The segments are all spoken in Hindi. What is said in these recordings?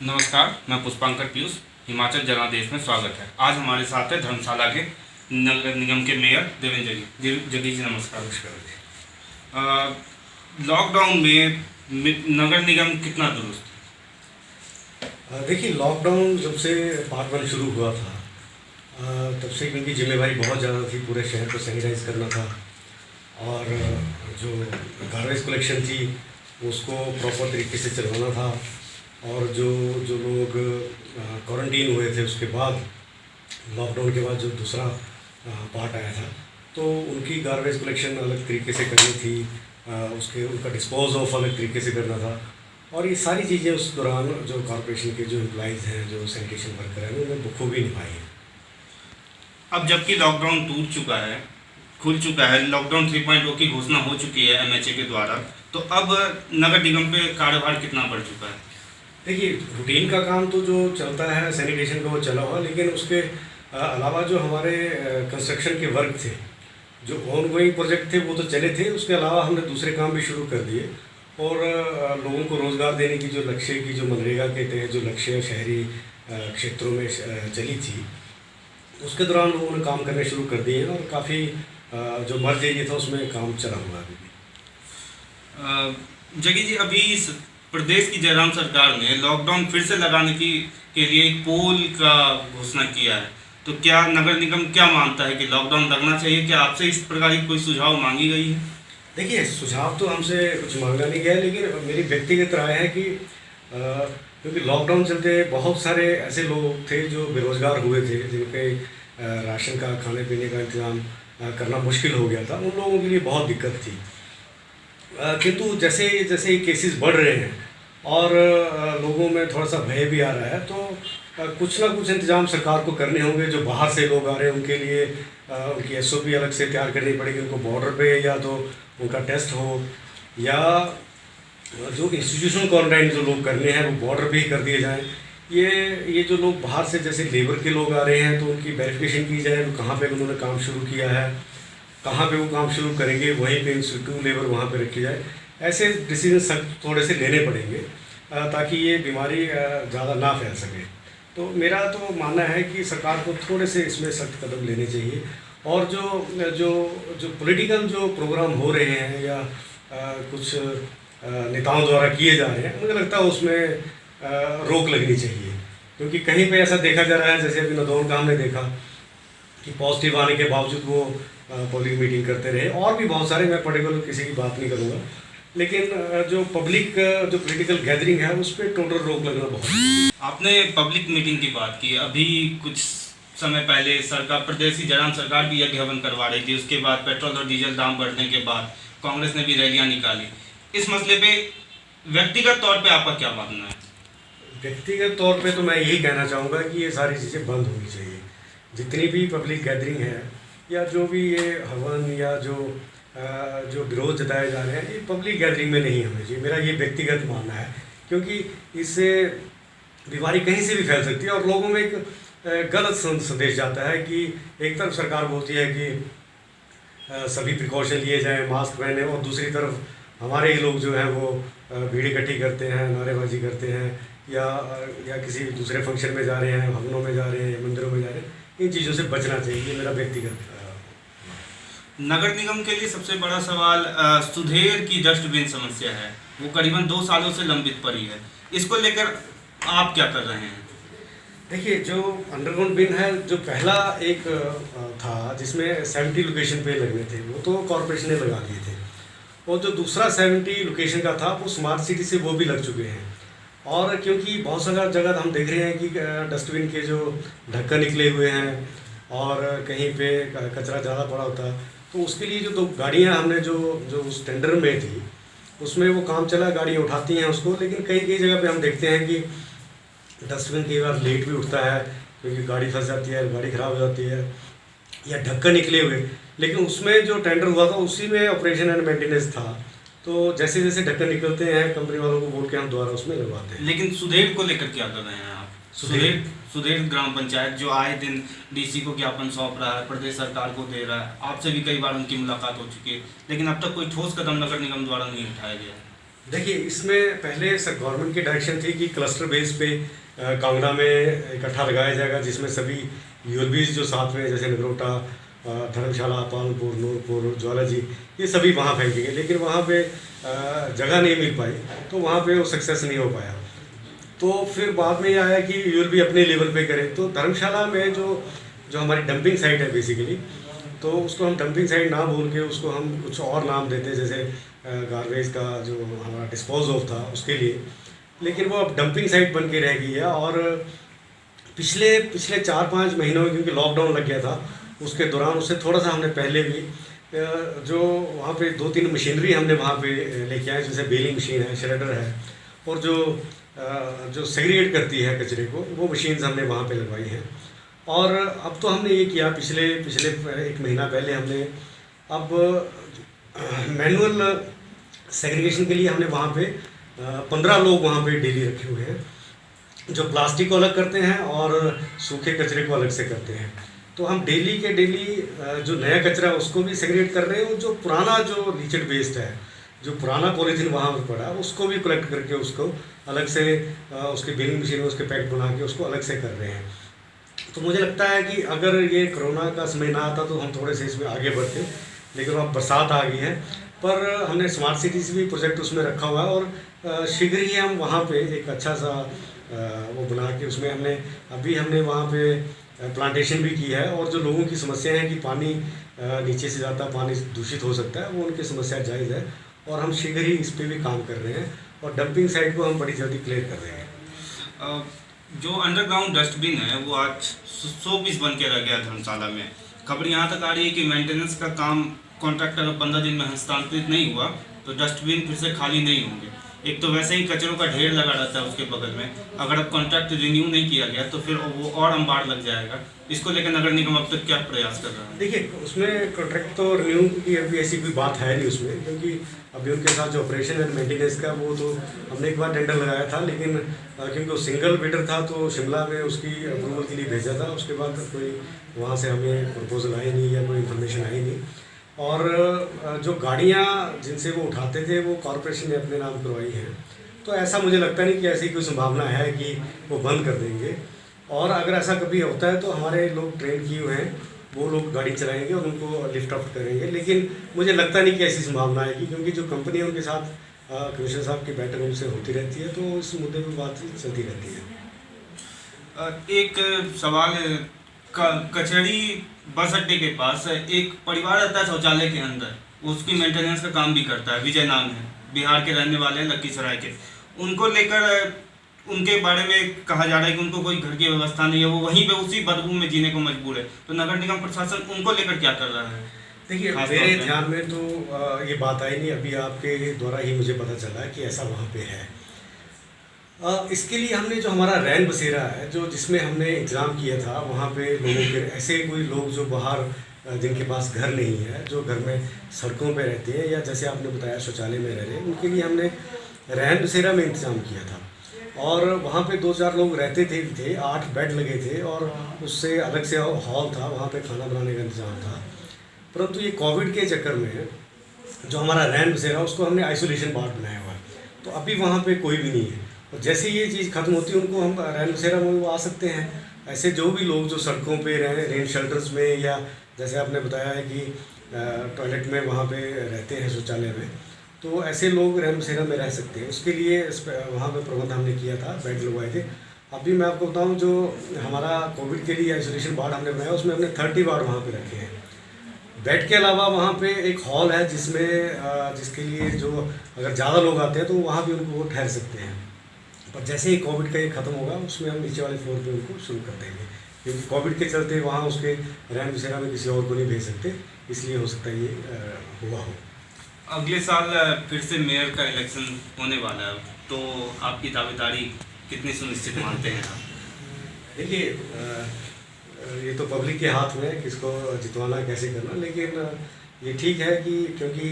नमस्कार, मैं पुष्पांकर पीयूष। हिमाचल जनादेश में स्वागत है। आज हमारे साथ है धर्मशाला के नगर निगम के मेयर देवेंद्र जगी जी। नमस्कार। लॉकडाउन में नगर निगम कितना दुरुस्त? देखिए, लॉकडाउन जब से पार्ट वन शुरू हुआ था तब से क्योंकि जिम्मेवारी बहुत ज़्यादा थी, पूरे शहर को सैनिटाइज करना था और जो गार्बेज कलेक्शन थी उसको प्रॉपर तरीके से चलवाना था। और जो जो लोग क्वारंटीन हुए थे उसके बाद, लॉकडाउन के बाद जो दूसरा पार्ट आया था, तो उनकी गार्बेज कलेक्शन अलग तरीके से करनी थी, उसके उनका डिस्पोज ऑफ अलग तरीके से करना था। और ये सारी चीज़ें उस दौरान जो कॉरपोरेशन के जो एम्प्लॉइज़ हैं, जो सैनिटेशन वर्कर हैं, उन्होंने बखूबी निभाई है। अब जबकि लॉकडाउन टूट चुका है, खुल चुका है, लॉकडाउन 3.0 की घोषणा हो चुकी है MHA के द्वारा, तो अब नगर निगम पे कार्यभार कितना बढ़ चुका है? देखिए, रूटीन का काम तो जो चलता है सैनिटेशन का वो चला हुआ, लेकिन उसके अलावा जो हमारे कंस्ट्रक्शन के वर्क थे, जो ऑनगोइंग प्रोजेक्ट थे, वो तो चले थे। उसके अलावा हमने दूसरे काम भी शुरू कर दिए और लोगों को रोज़गार देने की जो लक्ष्य की, जो मनरेगा के तहत जो लक्ष्य शहरी क्षेत्रों में चली थी, उसके दौरान लोगों ने काम करने शुरू कर दिए हैं और काफ़ी जो मर्ज एरिया था उसमें काम चला हुआ है अभी भी। जगी जी, अभी इस प्रदेश की जयराम सरकार ने लॉकडाउन फिर से लगाने के लिए एक पोल का घोषणा किया है, तो क्या नगर निगम क्या मानता है कि लॉकडाउन लगना चाहिए? क्या आपसे इस प्रकार की कोई सुझाव मांगी गई है? देखिए, सुझाव तो हमसे कुछ मांगा नहीं गया, लेकिन मेरी व्यक्तिगत राय है कि क्योंकि लॉकडाउन चलते बहुत सारे ऐसे लोग थे जो बेरोज़गार हुए थे, जिनके राशन का, खाने पीने का इंतज़ाम करना मुश्किल हो गया था, उन लोगों के लिए बहुत दिक्कत थी। किंतु जैसे जैसे केसेस बढ़ रहे हैं और लोगों में थोड़ा सा भय भी आ रहा है, तो कुछ ना कुछ इंतज़ाम सरकार को करने होंगे। जो बाहर से लोग आ रहे हैं उनके लिए उनकी SOP अलग से तैयार करनी पड़ेगी। उनको बॉर्डर पे या तो उनका टेस्ट हो, या जो इंस्टीट्यूशनल क्वारंटाइन जो लोग करने हैं वो बॉर्डर पे ही कर दिए जाएँ। ये जो लोग बाहर से जैसे लेबर के लोग आ रहे हैं, तो उनकी वेरिफिकेशन की जाए, वो कहाँ पे उन्होंने काम शुरू किया है, कहाँ पे वो काम शुरू करेंगे, वहीं पे इंस्टीट्यूट लेबर वहाँ पे रखी जाए। ऐसे डिसीजन सख्त थोड़े से लेने पड़ेंगे ताकि ये बीमारी ज़्यादा ना फैल सके। तो मेरा तो मानना है कि सरकार को थोड़े से इसमें सख्त कदम लेने चाहिए। और जो जो जो पॉलिटिकल जो प्रोग्राम हो रहे हैं या कुछ नेताओं द्वारा किए जा रहे हैं, मुझे लगता है उसमें रोक लगनी चाहिए। क्योंकि कहीं पे ऐसा देखा जा रहा है, जैसे अभी नदौन का हमने देखा कि पॉजिटिव आने के बावजूद वो पब्लिक मीटिंग करते रहे, और भी बहुत सारे, मैं पर्टिकुलर किसी की बात नहीं करूँगा, लेकिन जो पब्लिक जो पॉलिटिकल गैदरिंग है उस पर टोटल रोक लगना बहुत। आपने पब्लिक मीटिंग की बात की। अभी कुछ समय पहले सरकार, प्रदेश की जयराम सरकार भी यज्ञ हवन करवा रही थी। उसके बाद पेट्रोल और डीजल दाम बढ़ने के बाद कांग्रेस ने भी रैलियां निकाली। इस मसले पे व्यक्तिगत तौर पे आपका क्या मानना है? व्यक्तिगत तौर पे तो मैं यही कहना चाहूँगा कि ये सारी चीज़ें बंद होनी चाहिए। जितनी भी पब्लिक गैदरिंग है या जो भी ये हवन या जो विरोध जताए जा रहे हैं, ये पब्लिक गैदरिंग में नहीं होनी चाहिए। मेरा ये व्यक्तिगत मानना है, क्योंकि इससे बीमारी कहीं से भी फैल सकती है और लोगों में एक गलत संदेश जाता है कि एक तरफ सरकार बोलती है कि सभी प्रिकॉशन लिए जाएं, मास्क पहने, और दूसरी तरफ हमारे ही लोग जो हैं वो भीड़ इकट्ठी करते हैं, नारेबाजी करते हैं, या किसी दूसरे फंक्शन में जा रहे हैं, भवनों में जा रहे हैं, मंदिरों में जा रहे हैं। इन चीज़ों से बचना चाहिए, ये मेरा व्यक्तिगत। नगर निगम के लिए सबसे बड़ा सवाल सुधेर की डस्टबिन समस्या है। वो करीबन 2 सालों से लंबित पड़ी है। इसको लेकर आप क्या कर रहे हैं? देखिए, जो अंडरग्राउंड बिन है, जो पहला एक था जिसमें 70 लोकेशन पे लगने थे, वो तो कॉरपोरेशन ने लगा दिए थे। और जो दूसरा 70 लोकेशन का था, वो स्मार्ट सिटी से वो भी लग चुके हैं। और क्योंकि बहुत सारा जगह हम देख रहे हैं कि डस्टबिन के जो ढक्कन निकले हुए हैं और कहीं पे कचरा ज़्यादा पड़ा होता है, तो उसके लिए जो 2 गाड़ियाँ हमने जो जो उस टेंडर में थी, उसमें वो काम चला, गाड़ियाँ उठाती हैं उसको। लेकिन कई कई जगह पे हम देखते हैं कि डस्टबिन कई बार लेट भी उठता है, क्योंकि गाड़ी फंस जाती है, गाड़ी ख़राब हो जाती है, या ढक्कन निकले हुए। लेकिन उसमें जो टेंडर हुआ था उसी में ऑपरेशन एंड मेंटेनेंस था, तो जैसे जैसे ढक्कन निकलते हैं कंपनी वालों को बोल के हम दोबारा उसमें लगवाते हैं। लेकिन सुधेर को लेकर क्या कर रहे हैं आप? सुधेर ग्राम पंचायत जो आए दिन DC को ज्ञापन सौंप रहा है, प्रदेश सरकार को दे रहा है, आपसे भी कई बार उनकी मुलाकात हो चुकी है, लेकिन अब तक कोई ठोस कदम नगर निगम द्वारा नहीं उठाया गया है। देखिए, इसमें पहले सर गवर्नमेंट की डायरेक्शन थी कि क्लस्टर बेस पे कांगड़ा में इकट्ठा लगाया जाएगा, जिसमें सभी यूएलबीज जो साथ में जैसे नगरोटा, धर्मशाला, पालनपुर, नूरपुर, ज्वाला जी, ये सभी वहाँ फेंकेंगे। लेकिन वहाँ पे जगह नहीं मिल पाई, तो वहाँ पे वो सक्सेस नहीं हो पाया। तो फिर बाद में ये आया कि यूएलबी अपने लेवल पे करें। तो धर्मशाला में जो जो हमारी डंपिंग साइट है बेसिकली, तो उसको हम डंपिंग साइट ना बोल के उसको हम कुछ और नाम देते हैं, जैसे गार्बेज का जो हमारा डिस्पोज ऑफ था उसके लिए। लेकिन वो अब डंपिंग साइट बन के रह गई है। और पिछले पिछले 4-5 महीनों में, क्योंकि लॉकडाउन लग गया था, उसके दौरान उससे थोड़ा सा हमने पहले भी जो वहाँ पे 2-3 मशीनरी हमने वहाँ पे लेके आए, जैसे बेलिंग मशीन है, श्रेडर है, और जो सेग्रीगेट करती है कचरे को, वो मशीन्स हमने वहाँ पे लगवाई हैं। और अब तो हमने ये किया, पिछले पिछले 1 महीना पहले हमने अब मैनुअल सेग्रीगेशन के लिए हमने वहाँ पे 15 लोग वहाँ पे डेली रखे हुए हैं, जो प्लास्टिक को अलग करते हैं और सूखे कचरे को अलग से करते हैं। तो हम डेली के डेली जो नया कचरा है उसको भी सेग्रीगेट कर रहे हैं, और जो पुराना जो लीचड वेस्ट है, जो पुराना पॉलीथीन वहाँ पर पड़ा, उसको भी कलेक्ट करके उसको अलग से उसके बिलिंग मशीन में उसके पैकेट बना के उसको अलग से कर रहे हैं। तो मुझे लगता है कि अगर ये कोरोना का समय ना आता तो हम थोड़े से इसमें आगे बढ़ते, लेकिन अब बरसात आ गई है। पर हमने स्मार्ट सिटीज़ भी प्रोजेक्ट उसमें रखा हुआ है, और शीघ्र ही हम वहाँ पे एक अच्छा सा वो बना के उसमें हमने वहाँ पे प्लांटेशन भी की है। और जो लोगों की समस्या है कि पानी नीचे से जाता, पानी दूषित हो सकता है, वो उनकी समस्या जायज़ है, और हम शीघ्र ही इस पर भी काम कर रहे हैं, और डंपिंग साइट को हम बड़ी जल्दी क्लियर कर रहे हैं। जो अंडरग्राउंड डस्टबिन है वो आज 100 पीस बन के रह गया धर्मशाला में। खबर यहाँ तक आ रही है कि मेंटेनेंस का काम कॉन्ट्रैक्टर 15 दिन में हस्तांतरित नहीं हुआ तो डस्टबिन फिर से खाली नहीं होंगे। एक तो वैसे ही कचरों का ढेर लगा रहता है उसके बगल में, अगर अब कॉन्ट्रैक्ट रिन्यू नहीं किया गया तो फिर वो और अंबाड़ लग जाएगा। इसको लेकर नगर निगम अब तक क्या प्रयास कर रहा है? देखिए, उसमें कॉन्ट्रैक्ट तो रिन्यू की अभी ऐसी कोई बात है नहीं उसमें, क्योंकि अभी उनके साथ जो ऑपरेशन एंड मेंटेनेंस का वो तो हमने एक बार टेंडर लगाया था, लेकिन क्योंकि वो सिंगल बिडर था तो शिमला में उसकी अप्रूवल के लिए भेजा था। उसके बाद कोई वहाँ से हमें प्रपोजल आई नहीं या कोई इन्फॉर्मेशन आई नहीं। और जो गाड़ियाँ जिनसे वो उठाते थे वो कॉरपोरेशन ने अपने नाम करवाई हैं, तो ऐसा मुझे लगता नहीं कि ऐसी कोई संभावना है कि वो बंद कर देंगे। और अगर ऐसा कभी होता है तो हमारे लोग ट्रेन किए हुए हैं, वो लोग गाड़ी चलाएंगे और उनको लिफ्ट अप करेंगे। लेकिन मुझे लगता नहीं कि ऐसी संभावना आएगी, क्योंकि जो कंपनी है उनके साथ कमिश्नर साहब की बैठक उनसे होती रहती है, तो इस मुद्दे पर बातचीत चलती रहती है। एक सवाल है, कचहरी बस अड्डे के पास एक परिवार रहता है शौचालय के अंदर, उसकी मेंटेनेंस का काम भी करता है, विजय नाम है, बिहार के रहने वाले हैं, लखीसराय के। उनको लेकर उनके बारे में कहा जा रहा है कि उनको कोई घर की व्यवस्था नहीं है, वो वहीं पे उसी बदबू में जीने को मजबूर है। तो नगर निगम प्रशासन उनको लेकर क्या कर रहा है? देखिए, मेरे ध्यान में तो ये बात आई नहीं, अभी आपके द्वारा ही मुझे पता चला कि ऐसा वहाँ पे है। इसके लिए हमने जो हमारा रैन बसेरा है, जो जिसमें हमने इंतज़ाम किया था, वहाँ पे लोगों के ऐसे कोई लोग जो बाहर जिनके पास घर नहीं है, जो घर में सड़कों पे रहते हैं या जैसे आपने बताया शौचालय में रह रहे हैं, उनके लिए हमने रैन बसेरा में इंतज़ाम किया था। और वहाँ पे 2-4 लोग रहते थे, 8 बेड लगे थे, और उससे अलग से हॉल था, वहाँ पे खाना बनाने का इंतज़ाम था। परंतु ये कोविड के चक्कर में जो हमारा रैन बसेरा उसको हमने आइसोलेशन वार्ड बनाया हुआ है, तो अभी वहाँ पे कोई भी नहीं है। और जैसे ये चीज़ ख़त्म होती है उनको हम रैन बसेरा में वो आ सकते हैं। ऐसे जो भी लोग जो सड़कों पे रहे, रेन शेल्टर्स में, या जैसे आपने बताया है कि टॉयलेट में वहाँ पे रहते हैं शौचालय में, तो ऐसे लोग रैन बसेरा में रह सकते हैं। उसके लिए वहाँ पे प्रबंध हमने किया था, बेड लगवाए थे। अभी मैं आपको बताऊँ, जो हमारा कोविड के लिए आइसोलेशन वार्ड हमने बनाया उसमें हमने 30 वार्ड वहाँ पे रखे हैं। बेड के अलावा वहाँ पे एक हॉल है जिसमें जिसके लिए जो अगर ज़्यादा लोग आते हैं तो वहाँ भी उनको वो ठहर सकते हैं। पर जैसे ही कोविड का ये ख़त्म होगा उसमें हम नीचे वाले फ्लोर पे उनको शुरू कर देंगे, क्योंकि कोविड के चलते वहाँ उसके रैन बसेरा में किसी और को नहीं भेज सकते, इसलिए हो सकता है ये हुआ हो। अगले साल फिर से मेयर का इलेक्शन होने वाला है, तो आपकी दावेदारी कितनी सुनिश्चित मानते हैं आप? देखिए, ये तो पब्लिक के हाथ में है किसको जितवाना कैसे करना, लेकिन ये ठीक है कि क्योंकि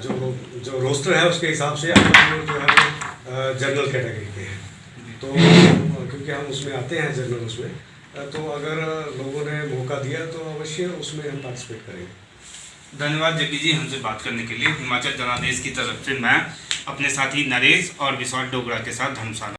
जो रोस्टर है उसके हिसाब से हम लोग जो है जनरल कैटेगरी के हैं, तो क्योंकि हम उसमें आते हैं जनरल उसमें, तो अगर लोगों ने मौका दिया तो अवश्य उसमें हम पार्टिसिपेट करेंगे। धन्यवाद जग्गी जी हमसे बात करने के लिए। हिमाचल जनादेश की तरफ से मैं अपने साथी नरेश और विशाल डोगरा के साथ धर्मशाला।